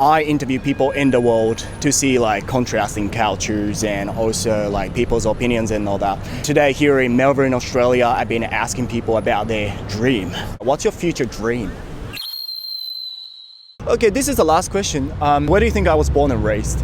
I interview people in the world to see like contrasting cultures and also like people's opinions and all that. Today here in Melbourne, Australia, I've been asking people about their dream. What's your future dream? Okay, this is the last question. Where do you think I was born and raised?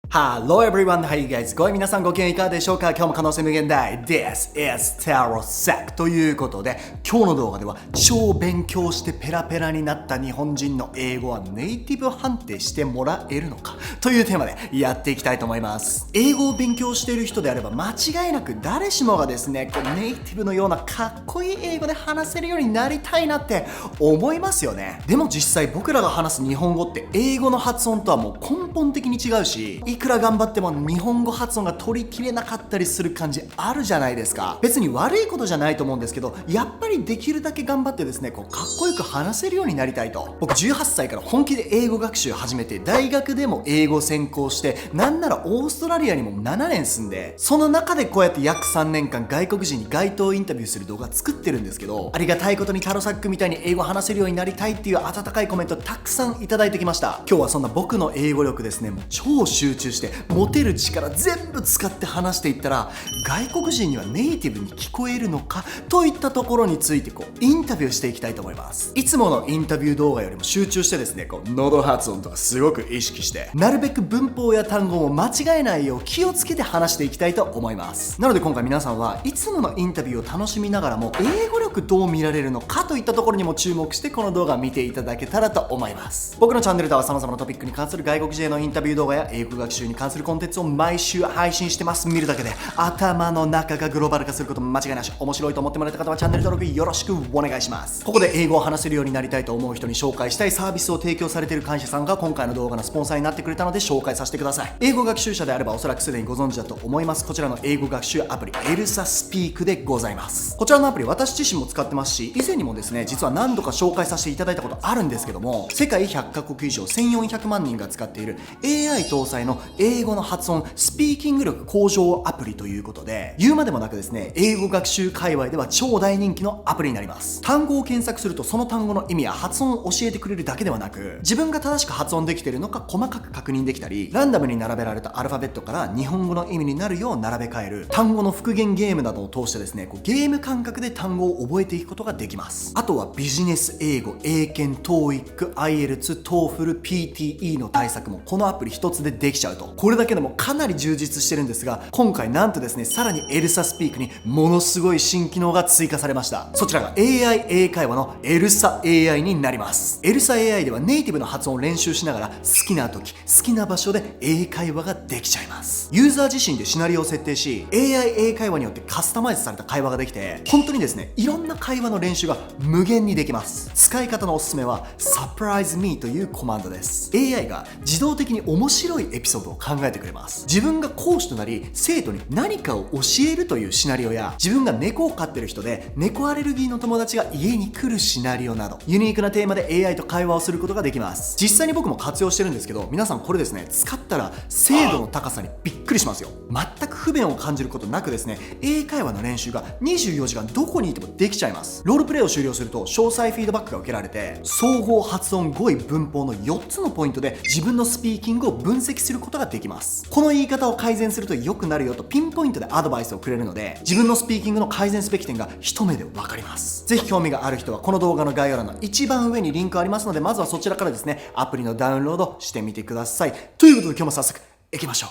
Hello everyone, how you guys going? 皆さんご機嫌いかがでしょうか？今日も可能性無限大 This is タロサックということで、今日の動画では超勉強してペラペラになった日本人の英語はネイティブ判定してもらえるのかというテーマでやっていきたいと思います。英語を勉強している人であれば間違いなく誰しもがですね、ネイティブのようなかっこいい英語で話せるようになりたいなって思いますよね。でも実際僕らが話す日本語って英語の発音とはもう根本的に違うし、いくら頑張っても日本語発音が取りきれなかったりする感じあるじゃないですか。別に悪いことじゃないと思うんですけど、やっぱりできるだけ頑張ってですね、かっこよく話せるようになりたいと。僕18歳から本気で英語学習始めて、大学でも英語専攻して、なんならオーストラリアにも7年住んで、その中でこうやって約3年間外国人に街頭インタビューする動画作ってるんですけど、ありがたいことにタロサックみたいに英語話せるようになりたいっていう温かいコメントたくさんいただいてきました。今日はそんな僕の英語力ですね、もう超集中して持てる力全部使って話していったら、外国人にはネイティブに聞こえるのかといったところについてインタビューしていきたいと思います。いつものインタビュー動画よりも集中してですね、喉発音とかすごく意識して、なるべく文法や単語も間違えないよう気をつけて話していきたいと思います。なので今回皆さんはいつものインタビューを楽しみながらも、英語力どう見られるのかといったところにも注目してこの動画を見ていただけたらと思います。僕のチャンネルでは様々なトピックに関する外国人へのインタビュー動画や英語学習に関するコンテンツを毎週配信してます。見るだけで頭の中がグローバル化すること間違いなし。面白いと思ってもらえた方はチャンネル登録よろしくお願いします。ここで英語を話せるようになりたいと思う人に紹介したいサービスを提供されている会社さんが今回の動画のスポンサーになってくれたので紹介させてください。英語学習者であればおそらくすでにご存知だと思います。こちらの英語学習アプリ ELSA SPEAK でございます。こちらのアプリ私自身も使ってますし、以前にもですね実は何度か紹介させていただいたことあるんですけども、世界100カ国以上1400万人が使っている AI 搭載の英語の発音スピーキング力向上アプリということで、言うまでもなくですね、英語学習界隈では超大人気のアプリになります。単語を検索するとその単語の意味や発音を教えてくれるだけではなく、自分が正しく発音できているのか細かく確認できたり、ランダムに並べられたアルファベットから日本語の意味になるよう並べ替える単語の復元ゲームなどを通してですね、ゲーム感覚で単語を覚えていくことができます。あとはビジネス英語、英検、TOEIC、IELTS、TOEFL、PTE の対策もこのアプリ一つでできちゃうと。これだけでもかなり充実してるんですが、今回なんとですね、さらに ELSA SPEAK にものすごい新機能が追加されました。そちらが AI 英会話の ELSA AI になります。 ELSA AI ではネイティブの発音を練習しながら好きな時好きな場所で英会話ができちゃいます。ユーザー自身でシナリオを設定し、 AI 英会話によってカスタマイズされた会話ができて、本当にですねいろんな会話の練習が無限にできます。使い方のおすすめは Surprise Me というコマンドです。 AI が自動的に面白いエピソードを考えてくれます。自分が講師となり生徒に何かを教えるというシナリオや、自分が猫を飼ってる人で猫アレルギーの友達が家に来るシナリオなど、ユニークなテーマで AI と会話をすることができます。実際に僕も活用してるんですけど、皆さんこれですね使ったら精度の高さにびっくりしますよ。全く不便を感じることなくですね、英会話の練習が24時間どこにいてもできちゃいます。ロールプレイを終了すると詳細フィードバックが受けられて、総合発音語彙文法の4つのポイントで自分のスピーキングを分析することができます。この言い方を改善すると良くなるよとピンポイントでアドバイスをくれるので、自分のスピーキングの改善すべき点が一目で分かります。ぜひ興味がある人はこの動画の概要欄の一番上にリンクありますので、まずはそちらからですねアプリのダウンロードしてみてください。ということで今日も早速いきましょう。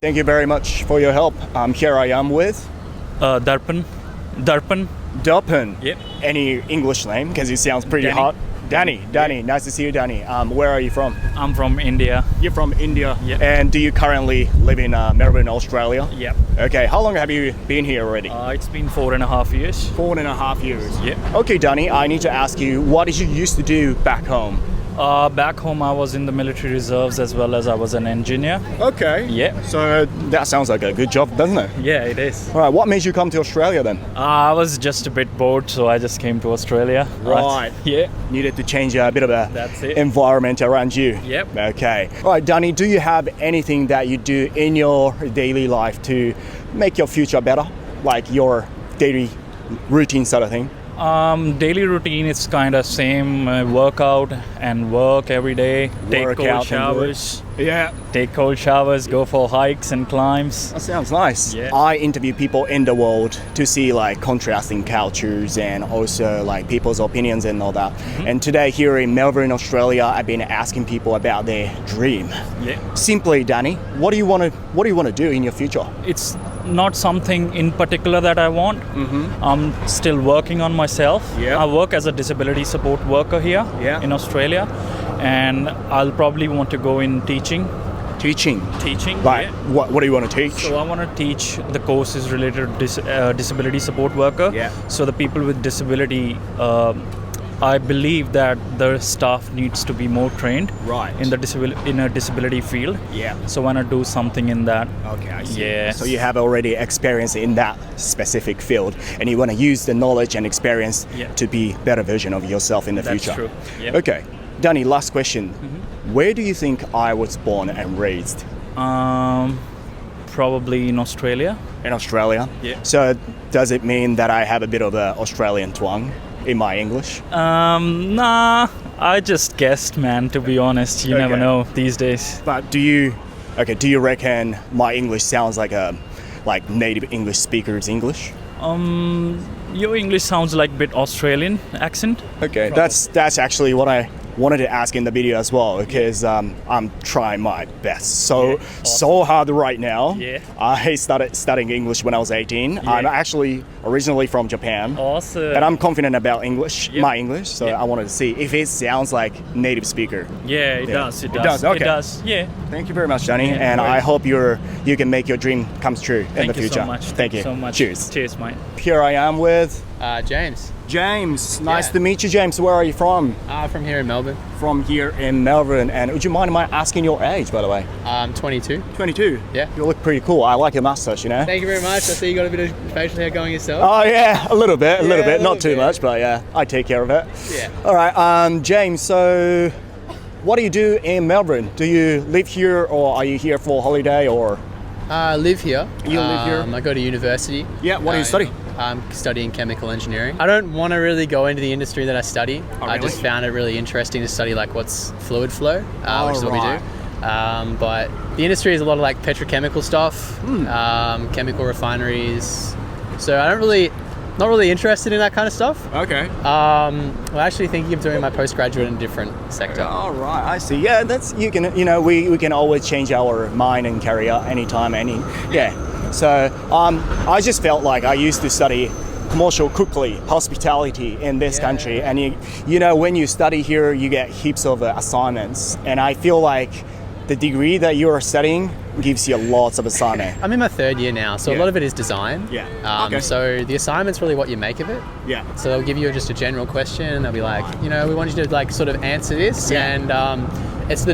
Thank you very much for your help. Here I am with Darpan. Darpan. Yep. Any English name? Because it sounds pretty Danny. hot. Danny. Nice to see you, Danny. Where are you from? I'm from India. You're from India. Yep. And do you currently live in Melbourne, Australia? Yep. Okay. How long have you been here already? It's been 4.5 years. 4.5 years. Yep. Okay, Danny, I need to ask you, what did you used to do back home? Back home, I was in the military reserves as well as I was an engineer. Okay. Yeah. So that sounds like a good job, doesn't it? Yeah, it is. All right. What made you come to Australia then? I was just a bit bored, so I just came to Australia. Right. Yeah. Needed to change a bit of a That's it. environment around you. Yep. Okay. All right, Danny, do you have anything that you do in your daily life to make your future better? like your daily routine sort of thing? Daily routine is kind of same, workout and work every day. Take Workout cold and showers. Yeah. Take cold showers, go for hikes and climbs. That sounds nice. Yeah. I interview people in the world to see like contrasting cultures and also like people's opinions and all that. And today here in Melbourne, Australia, I've been asking people about their dream. Yeah. Simply, Danny, what do you want to do in your future? It's not something in particular that I want. I'm still working on myself. Yeah. I work as a disability support worker here in Australia, and I'll probably want to go in teaching. Teaching. yeah. Like, what do you want to teach? So I want to teach the courses related to disability support worker. Yeah. So the people with disability, I believe that the staff needs to be more trained Right. in a disability field. Yeah. So I want to do something in that. Okay, I see. Yeah. So you have already experience in that specific field, and you want to use the knowledge and experience to be better version of yourself in the That's future. true. Yeah. Okay, Danny, last question. Where do you think I was born and raised? Probably in Australia. In Australia. Yeah. So does it mean that I have a bit of an Australian twang in my English? Nah, I just guessed, man, to be honest. You never Okay. know these days. But do you reckon my English sounds like a native English speaker's English? Your English sounds like a bit Australian accent. Okay, that's actually what I wanted to ask in the video as well, because I'm trying my best so hard right now. Yeah. I started studying English when I was 18. I'm actually originally from Japan. Awesome. And I'm confident about English, Yeah. my English, so I wanted to see if it sounds like native speaker. Yeah, it does. It It does. does, okay. It does. Yeah. Thank you very much, Johnny, Yeah, and no I worries. hope you can make your dream come true in the Thank you future. so much. Thank you so much. Cheers. Cheers, mate. Here I am with James, James. Nice Yeah. to meet you, James. Where are you from? from here in Melbourne. From here in Melbourne. And would you mind asking your age, by the way? I'm 22. 22. Yeah. You look pretty cool. I like your mustache, you know. Thank you very much. I see you got a bit of facial hair going yourself. Oh yeah, a little bit, Yeah, a not little too bit. much, but yeah, I take care of it. Yeah. All right, James. So, what do you do in Melbourne? Do you live here, or are you here for holiday, or? I live here. You live here? I go to university. Yeah. What do you study? I'm studying chemical engineering. I don't want to really go into the industry that I study. Oh, I just really? found it really interesting to study like what's fluid flow, which is what we do. But the industry is a lot of like petrochemical stuff, chemical refineries. So not really interested in that kind of stuff. Okay. I'm actually thinking of doing my postgraduate in a different sector. All right, I see. Yeah, we can always change our mind and career anytime, yeah. So I just felt like I used to study commercial cookery, hospitality in this country, and when you study here, you get heaps of assignments, and I feel like the degree that you are studying gives you lots of assignment. I'm in my third year now, so a Yeah. lot of it is design. Yeah. Okay. So the assignment's really what you make of it. Yeah. So they'll give you just a general question, and they'll be like, we want you to like sort of answer this, Yeah. and it's the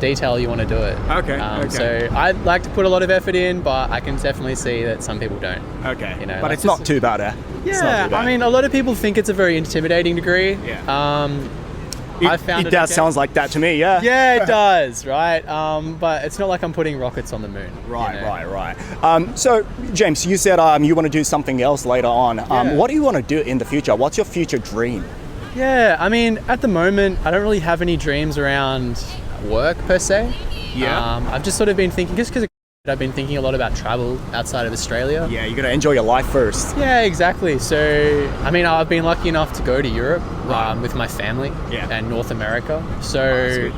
detail you want to do it. Okay, okay. So I like to put a lot of effort in, but I can definitely see that some people don't. Okay. But But it's not too bad, eh? It's not Yeah, too bad. I mean, a lot of people think it's a very intimidating degree. Yeah. I found it does okay. sounds like that to me, yeah. Yeah, it does, right? But it's not like I'm putting rockets on the moon. Right. So, James, you said you want to do something else later on. Yeah. What do you want to do in the future? What's your future dream? Yeah, I mean, at the moment, I don't really have any dreams around work per se. Yeah. I've just sort of been thinking, just because I've been thinking a lot about travel outside of Australia. Yeah, you got to enjoy your life first. Yeah, exactly. So, I mean, I've been lucky enough to go to Europe with my family and North America. So, sweet.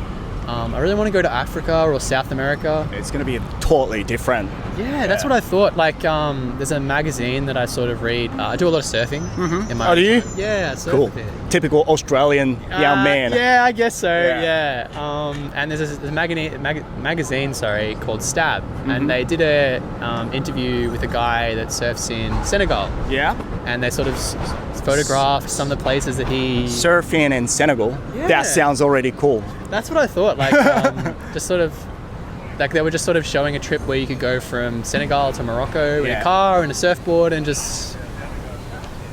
I really want to go to Africa or South America. It's going to be totally different. Yeah, that's what I thought. Like, there's a magazine that I sort of read. I do a lot of surfing. In my Oh, do you? Yeah, I surf Cool. a bit. Typical Australian young man. Yeah, I guess so. Yeah. Yeah. And there's a magazine, called Stab, and they did a interview with a guy that surfs in Senegal, Yeah? and they sort of photographed some of the places that he. Surfing in Senegal. Yeah. That sounds already cool. That's what I thought. Like, just sort of. Like, they were just sort of showing a trip where you could go from Senegal to Morocco in Yeah. a car and a surfboard and just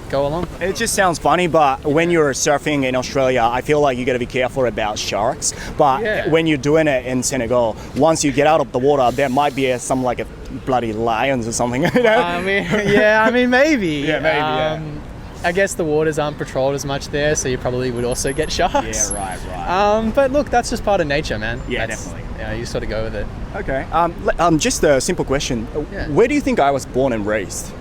go along. It just sounds funny, but when you're surfing in Australia, I feel like you got to be careful about sharks. But Yeah. when you're doing it in Senegal, once you get out of the water, there might be some like a bloody lions or something. You know? I mean, maybe. Yeah, maybe, I guess the waters aren't patrolled as much there, so you probably would also get sharks. Yeah, right. But look, that's just part of nature, man. Yeah, That's- definitely. Yeah, you sort of go with it. Okay. Just a simple question. Yeah. Where do you think I was born and raised?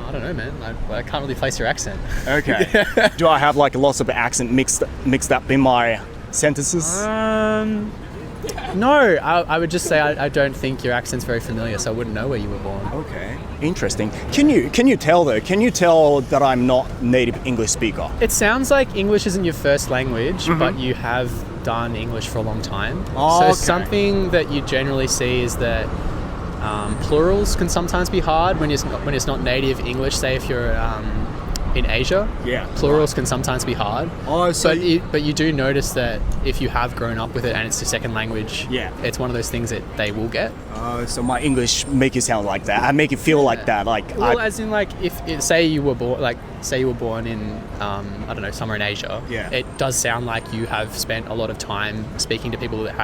I don't know, man. I can't really place your accent. Okay. Do I have like lots of accent mixed up in my sentences? No, I would just say I don't think your accent's very familiar, so I wouldn't know where you were born. Okay. Interesting. Can you tell though? Can you tell that I'm not native English speaker? It sounds like English isn't your first language, but you have done English for a long time. Oh, so okay. something that you generally see is that plurals can sometimes be hard when it's not native English. Say if you're in Asia, Yeah. plurals can sometimes be hard. Oh, so But you do notice that if you have grown up with it and it's your second language, Yeah. it's one of those things that they will get. so my English make you sound like that. I make it feel like that. Like Well, as in, like, say you were born in I don't know, somewhere in Asia. Yeah. It does sound like you have spent a lot of time speaking to people that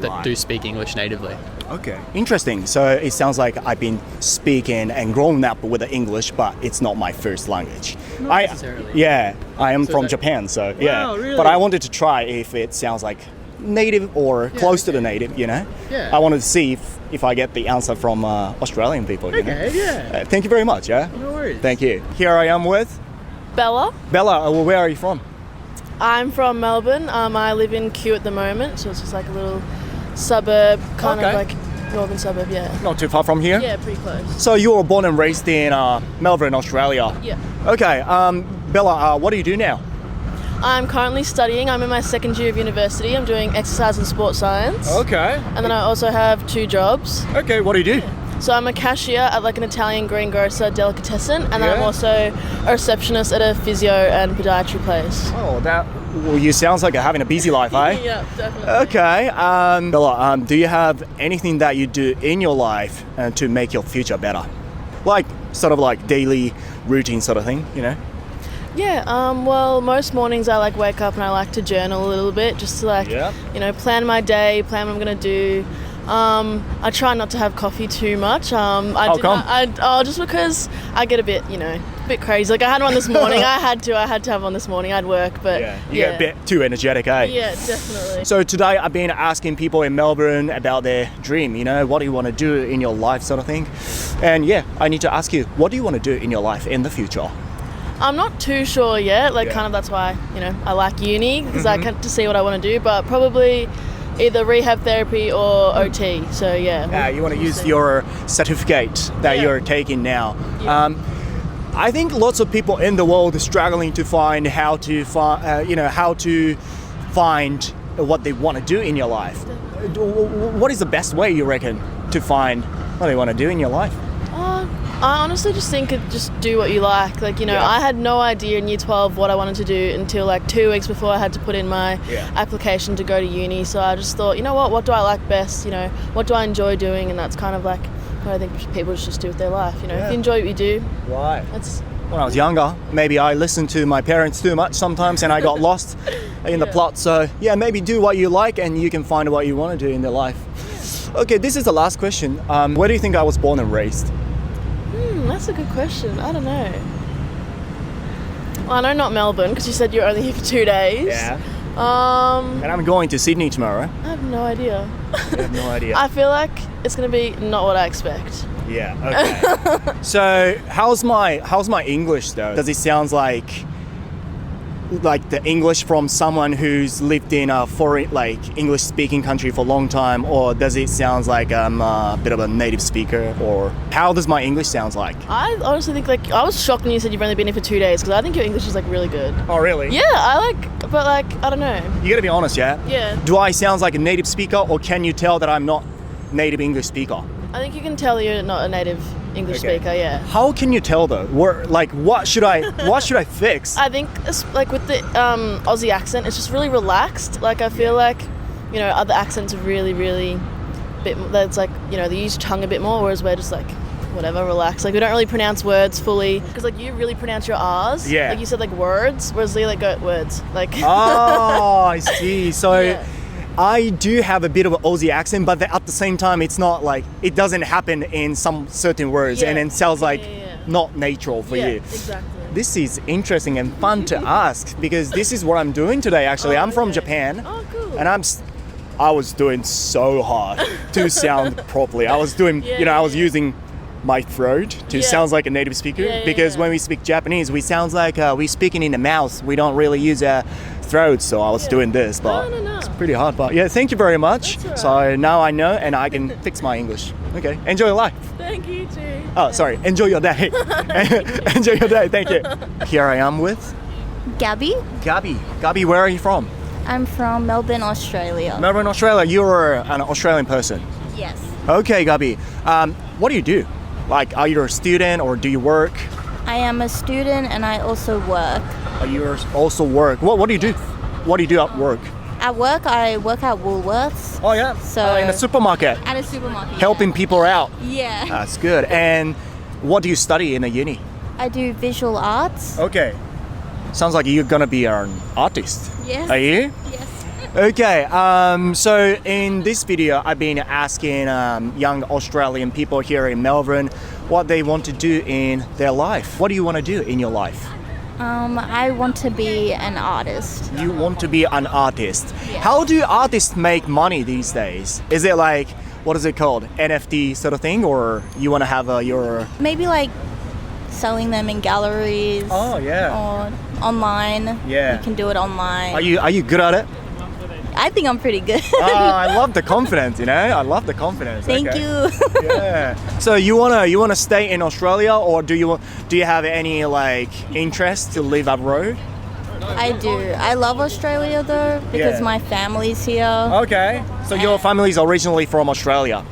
Right. do speak English natively. Okay. Interesting. So it sounds like I've been speaking and grown up with the English, but it's not my first language. Not necessarily. Yeah, I am So from that- Japan, so yeah. Wow, really? But I wanted to try if it sounds like native or close to the native, you know? Yeah. I wanted to see if I get the answer from Australian people, you know? Okay, yeah. Thank you very much, yeah? No worries. Thank you. Here I am with Bella. Bella. Where are you from? I'm from Melbourne. I live in Kew at the moment, so it's just like a little suburb, kind Okay. of like northern suburb, yeah. Not too far from here? Yeah, pretty close. So you were born and raised in Melbourne, Australia? Yeah. Okay, Bella, what do you do now? I'm currently studying. I'm in my second year of university. I'm doing exercise and sports science. Okay. And then I also have 2 jobs. Okay, what do you do? So I'm a cashier at like an Italian greengrocer delicatessen, and then I'm Yeah. also a receptionist at a physio and podiatry place. Oh, you sounds like you're having a busy life, eh? Yeah, definitely. Okay, Bella, do you have anything that you do in your life to make your future better? Like, sort of like daily routine sort of thing, you know? Yeah, well, most mornings I like wake up and I like to journal a little bit just to like, Yeah. you know, plan my day, plan what I'm going to do. I try not to have coffee too much. How come? Just because I get a bit, you know, a bit crazy. Like I had one this morning. I had to have one this morning. I'd work, but You get a bit too energetic, eh? Yeah, definitely. So today I've been asking people in Melbourne about their dream, you know, what do you want to do in your life sort of thing. And yeah, I need to ask you, what do you want to do in your life in the future? I'm not too sure yet. Like Yeah. kind of that's why, you know, I like uni because I get to see what I want to do, but probably either rehab therapy or OT. So yeah. You want to we'll use see. your certificate that Yeah. you're taking now. Yeah. I think lots of people in the world are struggling to find how to find what they want to do in your life. What is the best way you reckon to find what they want to do in your life? I honestly just think just do what you like. Like, you know, Yeah. I had no idea in year 12 what I wanted to do until like 2 weeks before I had to put in my Yeah. application to go to uni. So I just thought, you know what do I like best? You know, what do I enjoy doing? And that's kind of like what I think people should just do with their life. You know, if you enjoy what you do, Right. that's When I was younger, maybe I listened to my parents too much sometimes and I got lost in the Yeah. plot. So yeah, maybe do what you like and you can find what you want to do in your life. Okay, this is the last question. Where do you think I was born and raised? that's a good question. I don't know. Well, I know not Melbourne because you said you're only here for 2 days. And I'm going to Sydney tomorrow. I have no idea. I have no idea. I feel like it's going to be not what I expect. Yeah, okay. So how's my English though? Does it sound like the English from someone who's lived in a foreign, like English speaking country for a long time, or does it sound like I'm a bit of a native speaker, or how does my English sound like? I honestly think like I was shocked when you said you've only been here for 2 days because I think your English is like really good. Oh really? Yeah, but like I don't know. You gotta be honest, yeah? Yeah, Do I sound like a native speaker, or can you tell that I'm not native English speaker? I think you can tell you're not a native English Okay. speaker. Yeah, How can you tell though? What should I fix? I think it's like with the Aussie accent, it's just really relaxed. Like I feel like, you know, other accents are really bit. That's like, you know, they use your tongue a bit more, whereas we're just like whatever, relax. Like we don't really pronounce words fully because like you really pronounce your R's. Yeah. Like you said like words, whereas they like go words. Like. Oh, I see. So Yeah. I do have a bit of an Aussie accent, but at the same time, it's not like it doesn't happen in some certain words, and it sounds like not natural for you. Exactly. This is interesting and fun to ask because this is what I'm doing today. Actually, I'm from Japan, cool. and I was doing so hard to sound properly. I was doing, I was using my throat to sound like a native speaker because when we speak Japanese, we sound like we're speaking in the mouth. We don't really use our throat, so I was doing this, but it's pretty hard. But yeah, thank you very much. So now I know and I can fix my English. Okay, enjoy your life. Thank you too. Oh, sorry, enjoy your day. Enjoy your day, thank you. Here I am with Gabby. Gabby, where are you from? I'm from Melbourne, Australia. Melbourne, Australia. You're an Australian person. Yes. Okay, Gabby. What do you do? Like, are you a student or do you work? I am a student and I also work. You also work. What do you do? What do you do at work? At work, I work at Woolworths. Oh yeah. So in a supermarket, at a supermarket. helping people out. Yeah. That's good. And what do you study in a uni? I do visual arts. Okay. Sounds like you're gonna be an artist. Yes. Are you? Yes. Okay, so in this video, I've been asking young Australian people here in Melbourne what they want to do in their life. What do you want to do in your life? I want to be an artist. You want to be an artist. Yeah. How do artists make money these days? Is it like, what is it called, NFT sort of thing, or you want to have your... Maybe like selling them in galleries. Oh, yeah. Or online. Yeah. You can do it online. Are you good at it? I think I'm pretty good. I love the confidence, I love the confidence. Thank Okay. you. Yeah. So you wanna stay in Australia, or do you have any like interest to live abroad? I do. I love Australia though because my family's here. Okay. So your family's originally from Australia?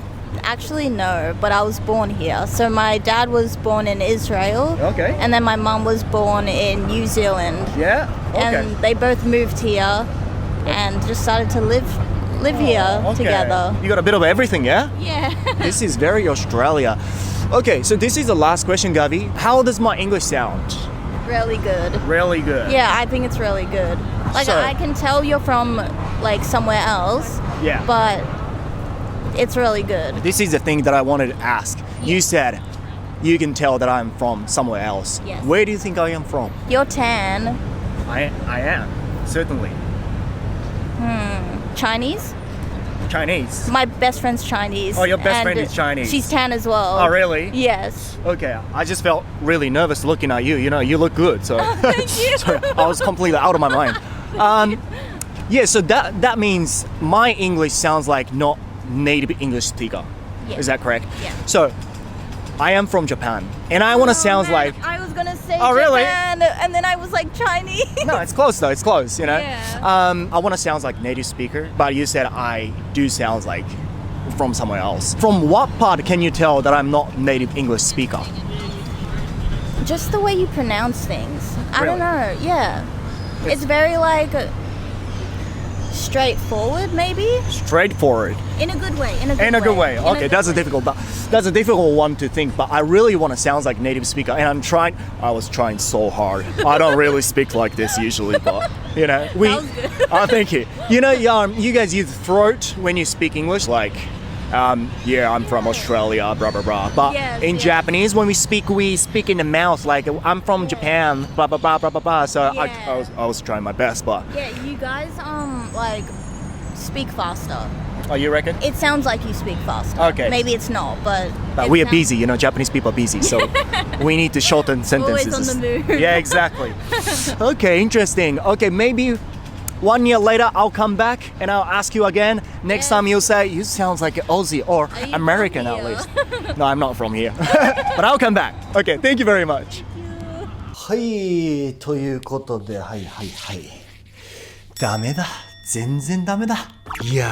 Actually, no, but I was born here. So my dad was born in Israel. Okay. And then my mum was born in New Zealand. Yeah. Okay. And they both moved here and just started to live here together. You got a bit of everything, yeah? Yeah. This is very Australia. Okay, so this is the last question, Gabby. How does my English sound? Really good. Really good. Yeah, I think it's really good. Like So- I can tell you're from like somewhere else. Yeah. But it's really good. This is the thing that I wanted to ask. You said you can tell that I'm from somewhere else. Yes. Where do you think I am from? You're tan. I am, certainly. Chinese? Chinese. My best friend's Chinese. Oh, your best and friend is Chinese. She's tan as well. Oh, really? Yes. Okay, I just felt really nervous looking at you. You look good, so, Thank you. so I was completely out of my mind. Yeah, so that means my English sounds like not native English speaker. Yeah. Is that correct? Yeah. So I am from Japan, and I want to sound like. I was gonna say Oh, really? Japan, and then I was like Chinese. No, it's close though. It's close, Yeah. I want to sound like native speaker, but you said I do sound like from somewhere else. From what part can you tell that I'm not native English speaker? Just the way you pronounce things. I Really? don't know. Yeah. It's very like straightforward, maybe Straightforward. in a good way. In a good way. Okay, that's a difficult one to think. But I really want to sound like native speaker, and I was trying so hard. I don't really speak like this usually, but we. That was good. Oh, thank you. You guys use throat when you speak English, like. Yeah, I'm from Australia, blah blah blah. But Yes, in yes. Japanese, when we speak in the mouth, like I'm from Japan, blah blah blah blah blah blah. So Yeah. I was trying my best, but Yeah, you guys like speak faster. oh, you reckon? It sounds like you speak faster. Okay. Maybe it's not, but it We are sounds- busy, Japanese people are busy, so we need to shorten sentences. Always on the move. Yeah, exactly. Okay, interesting. Okay, maybe 1 year later I'll come back and I'll ask you again. Next Yes. time you'll say you sounds like an Aussie or Are you American from at here? least. No, I'm not from here. But I'll come back. Okay, thank you very much. はい、ということで、はい。ダメだ。全然ダメだ。いや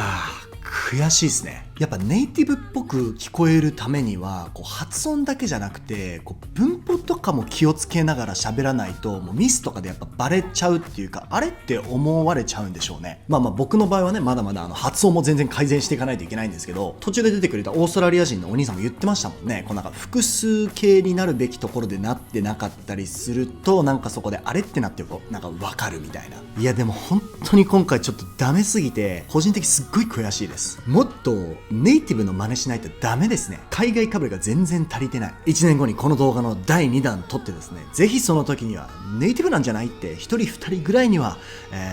ー、悔しいですね。やっぱネイティブっぽく聞こえるためにはこう発音だけじゃなくてこう文法とかも気をつけながら喋らないともうミスとかでやっぱバレちゃうっていうか、あれって思われちゃうんでしょうね。まあ僕の場合はね、まだまだ発音も全然改善していかないといけないんですけど、途中で出てくれたオーストラリア人のお兄さんも言ってましたもんね。こうなんか複数形になるべきところでなってなかったりすると、なんかそこであれってなってこうなんか分かるみたいな。いやでも本当に今回ちょっとダメすぎて個人的すっごい悔しいです。もっとネイティブの真似しないとダメですね。海外かぶれが全然足りてない。1年後にこの動画の第2弾撮ってですね、ぜひその時にはネイティブなんじゃないって1人2人ぐらいには、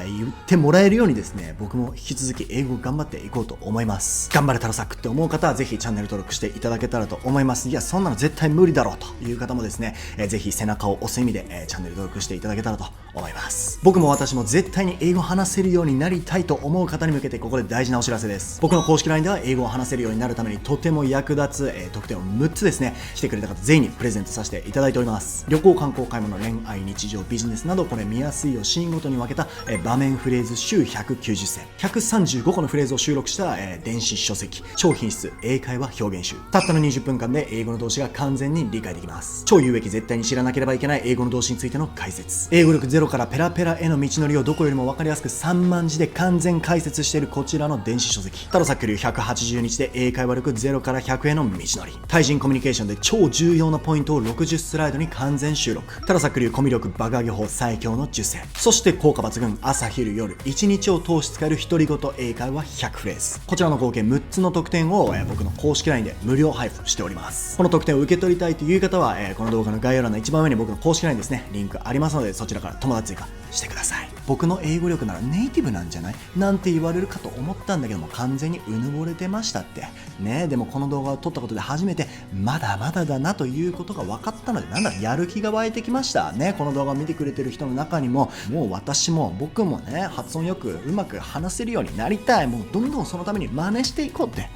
言ってもらえるようにですね、僕も引き続き英語頑張っていこうと思います。頑張れタロサックって思う方はぜひチャンネル登録していただけたらと思います。いやそんなの絶対無理だろうという方もですね、ぜひ背中を押す意味で、チャンネル登録していただけたらと思います。僕も私も絶対に英語を話せるようになりたいと思う方に向けてここで大事なお知らせです。僕の公式 LINE では英語を話せるようになるためにとても役立つ、特典を6つですね、来てくれた方全員にプレゼントさせていただいております。旅行、観光、買い物、恋愛、日常、ビジネスなどこれ見やすいをシーンごとに分けた、場面フレーズ集190選135個のフレーズを収録した、電子書籍超品質英会話表現集。たったの20分間で英語の動詞が完全に理解できます。超有益絶対に知らなければいけない英語の動詞についての解説、英語力ゼロからペラペラへの道のりをどこよりも分かりやすく3万字で完全解説しているこちらの電子書籍。タロサック流180日で英会話力0から100への道のり。対人コミュニケーションで超重要なポイントを60スライドに完全収録。タロサック流コミュ力爆上げ法最強の10選。そして効果抜群朝昼夜1日を通し使える独り言英会話100フレーズ。こちらの合計6つの特典を、僕の公式 LINE で無料配布しております。この特典を受け取りたいという方は、この動画の概要欄の一番上に僕の公式 LINE ですね、リンクありますのでそちらから友達追加してください。僕の英語力ならネイティブなんじゃないなんて言われるかと思ったんだけども、完全にうぬぼれてましたってね。でもこの動画を撮ったことで初めてまだまだだなということが分かったので、なんだやる気が湧いてきましたね。この動画を見てくれてる人の中にももう私も僕もね、発音よくうまく話せるようになりたい。もうどんどんそのために真似していこうって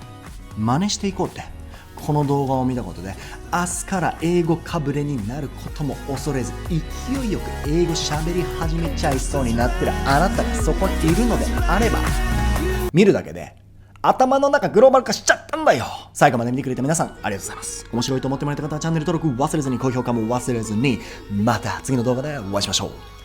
この動画を見たことで明日から英語かぶれになることも恐れず勢いよく英語喋り始めちゃいそうになってるあなたがそこにいるのであれば、見るだけで頭の中グローバル化しちゃったんだよ。最後まで見てくれて皆さんありがとうございます。面白いと思ってもらえた方はチャンネル登録忘れずに、高評価も忘れずに、また次の動画でお会いしましょう。